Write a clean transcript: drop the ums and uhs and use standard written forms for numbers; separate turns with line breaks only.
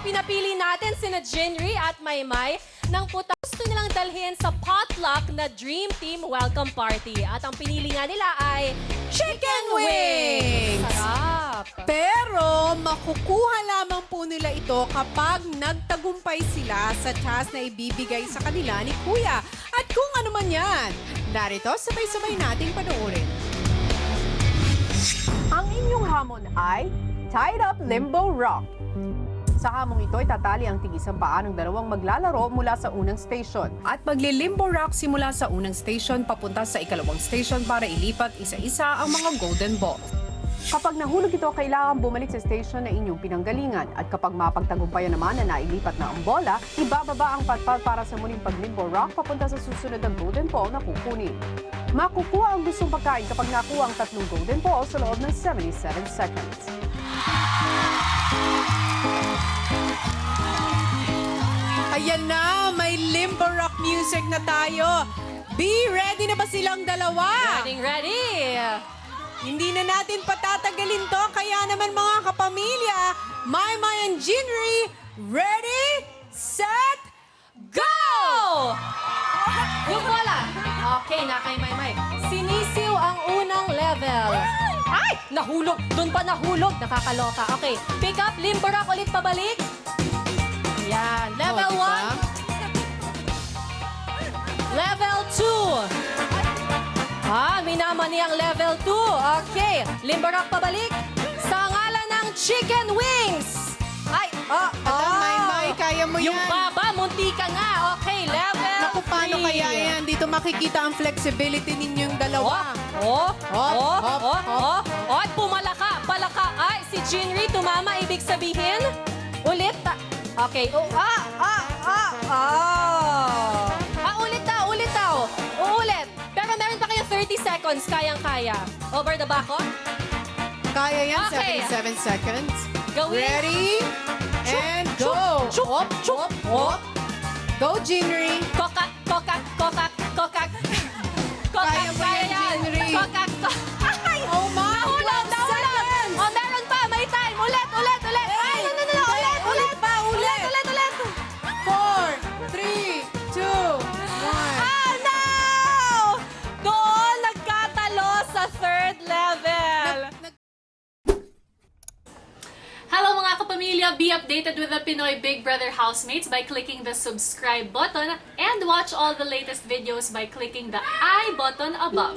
pinapili natin sina Jinri at Maymay ng puta gusto nilang dalhin sa potluck na Dream Team Welcome Party. At ang pinili nga nila ay
Chicken wings!
Sarap!
Pero makukuha lamang po nila ito kapag nagtagumpay sila sa task na ibibigay sa kanila ni Kuya. At kung ano man yan, narito sabay-sabay nating panoorin. Ang inyong hamon ay Tied Up Limbo Rock. Sa hamong ito ay tatali ang tigisang paa ng dalawang maglalaro mula sa unang station. At magli-limbo rock simula sa unang station papunta sa ikalawang station para ilipat isa-isa ang mga golden ball. Kapag nahulog ito, kailangan bumalik sa station na inyong pinanggalingan. At kapag mapagtagumpayan naman na nailipat na ang bola, ibababa ang patpat para sa muling pag-limbo rock papunta sa susunod ng golden ball na kukunin. Makukuha ang gustong pagkain kapag nakuha ang 3 golden ball sa loob ng 77 seconds. Ayan na, may limbo rock music na tayo. Be ready na ba silang dalawa?
Ready!
Hindi na natin patatagalin to, kaya naman mga kapamilya, Maymay and Jinri, ready, set,
Go! Yung bola! Okay, na kay Maymay. Sinisiw ang unang level. Ay! Nahulog! Doon pa nahulog. Nakakaloka. Okay, pick up, limbo rock ulit pabalik. Yan. Level 1.
diba?
Level 2. Minamani ang level 2. Okay. Limbo rock pabalik. Sa ngalan ng chicken wings. Ay,
Maymay, kaya mo
yung
yan.
baba, munti ka nga. Okay, level 3.
Naku, paano kaya yan? Dito makikita ang flexibility ninyong dalawa.
At pumalaka, palaka. Ay, si Jinri tumama, ibig sabihin, ulit. Okay. Ulit daw. Uulit. Pero meron pa kayo 30 seconds, kayang-kaya. Over the back, oh.
Kaya yan,
Okay.
77 seconds.
Gawin.
Ready, and go.
Chup, chup.
Go, Jinri.
Kokak, kokak, kokak, kokak.
Kaya mo yan,
yan.
Jinri.
Kokak, Ay!
Oh, my.
Nahulog!
12 seconds.
Oh, meron pa. May time. Ulit. Ay, no. Ulit.
Ulit. 4, 3, 2, 1.
Ah, no! Doon nagkatalo sa third level. Hello mga kapamilya! Be updated with the Pinoy Big Brother housemates by clicking the subscribe button and watch all the latest videos by clicking the I button above.